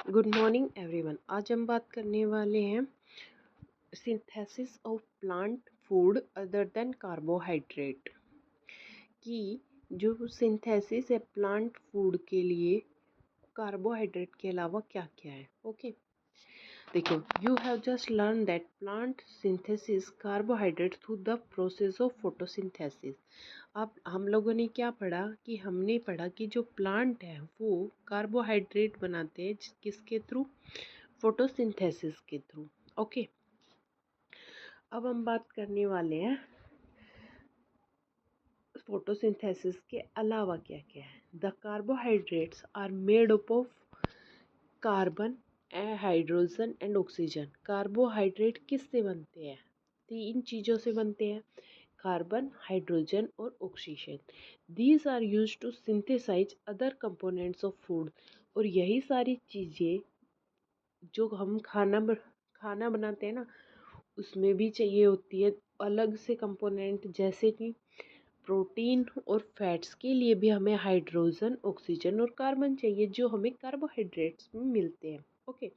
Good morning everyone. आज हम बात करने वाले हैं synthesis of plant food other than carbohydrate कि जो सिंथेसिस है प्लांट फूड के लिए कार्बोहाइड्रेट के अलावा क्या क्या है। ओके, देखो, you have just learn that plant synthesis carbohydrate through the process of photosynthesis. अब हम लोगों ने क्या पढ़ा कि हमने पढ़ा कि जो प्लांट है वो कार्बोहाइड्रेट बनाते हैं किसके थ्रू, फोटोसिंथेसिस के थ्रू। ओके, अब हम बात करने वाले हैं फोटोसिंथेसिस के अलावा क्या क्या है। The carbohydrates are made up of carbon, hydrogen and oxygen. Carbohydrate किससे बनते हैं? तीन चीज़ों से बनते हैं, कार्बन, हाइड्रोजन और oxygen. These are use to synthesise other components of food. और यही सारी चीज़ें जो हम खाना बनाते हैं ना, उसमें भी चाहिए होती है अलग से कंपोनेंट, जैसे कि प्रोटीन और फैट्स के लिए भी हमें हाइड्रोजन, ऑक्सीजन और कार्बन चाहिए जो हमें कार्बोहाइड्रेट्स में मिलते हैं। Okay,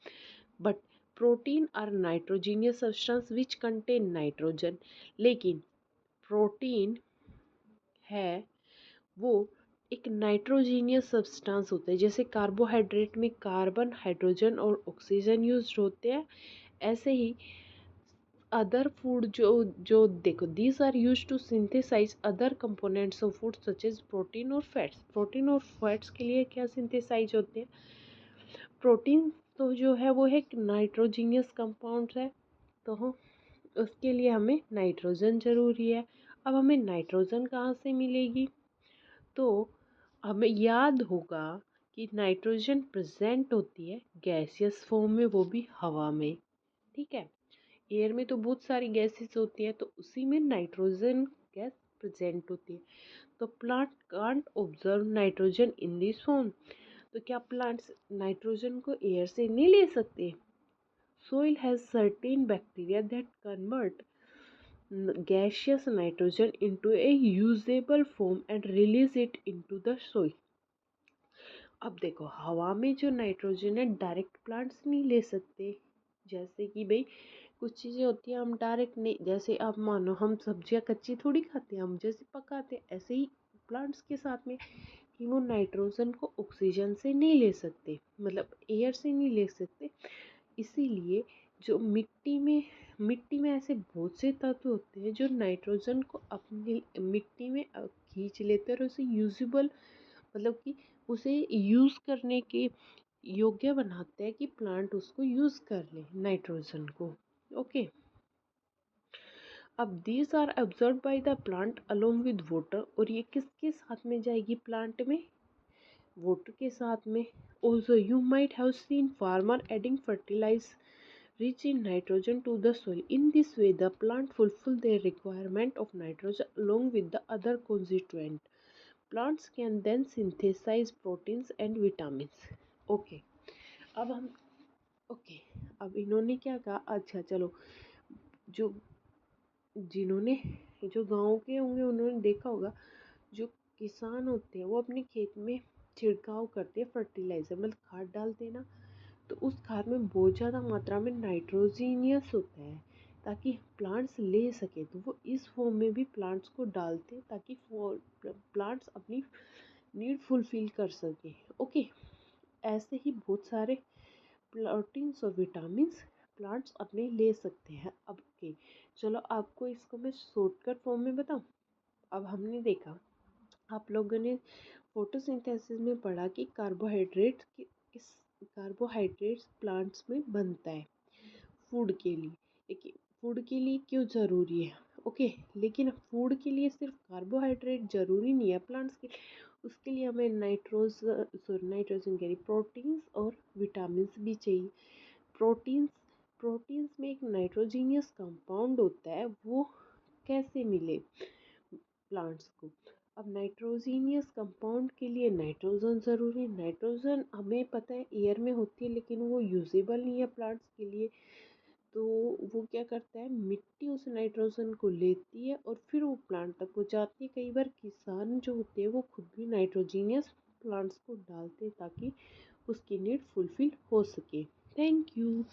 but protein are nitrogenous substance which contain nitrogen. लेकिन प्रोटीन है वो एक नाइट्रोजीनियस सब्सटेंस होता है। जैसे कार्बोहाइड्रेट में कार्बन, हाइड्रोजन और ऑक्सीजन यूज होते हैं, ऐसे ही अदर फूड जो देखो, these are use to synthesise other components of food such as protein और फैट्स। प्रोटीन और फैट्स के लिए क्या सिंथेसाइज होते हैं? प्रोटीन तो जो है वो एक नाइट्रोजीनियस कंपाउंड है, तो उसके लिए हमें नाइट्रोजन ज़रूरी है। अब हमें नाइट्रोजन कहाँ से मिलेगी? तो हमें याद होगा कि नाइट्रोजन प्रेजेंट होती है गैसियस फॉर्म में, वो भी हवा में। ठीक है, एयर में तो बहुत सारी गैसेस होती है, तो उसी में नाइट्रोजन गैस प्रेजेंट होती है। तो plant can't observe nitrogen in this form. तो क्या प्लांट्स नाइट्रोजन को एयर से नहीं ले सकते? Soil has certain bacteria that convert gaseous nitrogen into a usable form and release it into the soil। अब देखो, हवा में जो नाइट्रोजन है डायरेक्ट प्लांट्स नहीं ले सकते। जैसे कि भाई कुछ चीज़ें होती हैं हम डायरेक्ट नहीं, जैसे अब मानो हम सब्जियां कच्ची थोड़ी खाते हैं, हम जैसे पकाते हैं, ऐसे ही प्लांट्स के साथ में कि वो नाइट्रोजन को ऑक्सीजन से नहीं ले सकते, मतलब एयर से नहीं ले सकते। इसीलिए जो मिट्टी में ऐसे बहुत से तत्व होते हैं जो नाइट्रोजन को अपनी मिट्टी में खींच लेते हैं और उसे यूजेबल, मतलब कि उसे यूज़ करने के योग्य बनाते हैं कि प्लांट उसको यूज़ कर ले नाइट्रोजन को। ओके, अब these are absorb by the plant along with water. और ये किसके साथ में जाएगी? प्लांट में वाटर के साथ में। Also you might have seen farmer adding fertilise rich in nitrogen to the soil. In this way, the plant fulfill their requirement of nitrogen along with the other constituent. Plants can then synthesize proteins and vitamins. Okay, अब हम okay अब इन्होंने क्या कहा? अच्छा चलो, जो जिन्होंने जो गांव के होंगे उन्होंने देखा होगा, जो किसान होते हैं वो अपने खेत में छिड़काव करते हैं फर्टिलाइजर, मतलब खाद डालते हैं ना, तो उस खाद में बहुत ज़्यादा मात्रा में नाइट्रोजीनियस होता है ताकि प्लांट्स ले सके। तो वो इस फॉर्म में भी प्लांट्स को डालते ताकि प्लांट्स अपनी नीड फुलफिल कर सके। ओके, ऐसे ही बहुत सारे प्रोटीन्स और विटामिन्स प्लांट्स अपने ले सकते हैं। अब ओके, चलो आपको इसको मैं शॉर्टकट फॉर्म में बताऊं। अब हमने देखा, आप लोगों ने फोटोसिंथेसिस में पढ़ा कि कार्बोहाइड्रेट्स प्लांट्स में बनता है फूड के लिए। लेकिन फूड के लिए क्यों ज़रूरी है? ओके, लेकिन फूड के लिए सिर्फ कार्बोहाइड्रेट ज़रूरी नहीं है प्लांट्स के, उसके लिए हमें नाइट्रोजन कह रही प्रोटीन्स और विटामिन भी चाहिए। प्रोटीन्स प्रोटीन्स में एक नाइट्रोजीनियस कंपाउंड होता है, वो कैसे मिले प्लांट्स को? अब नाइट्रोजीनियस कंपाउंड के लिए नाइट्रोजन ज़रूरी है। नाइट्रोजन हमें पता है एयर में होती है, लेकिन वो यूजेबल नहीं है प्लांट्स के लिए। तो वो क्या करता है, मिट्टी उस नाइट्रोजन को लेती है और फिर वो प्लांट तक पहुँचाती है। कई बार किसान जो होते हैं वो खुद भी नाइट्रोजीनियस प्लांट्स को डालते हैं ताकि उसकी नीड फुलफिल हो सके। Thank you.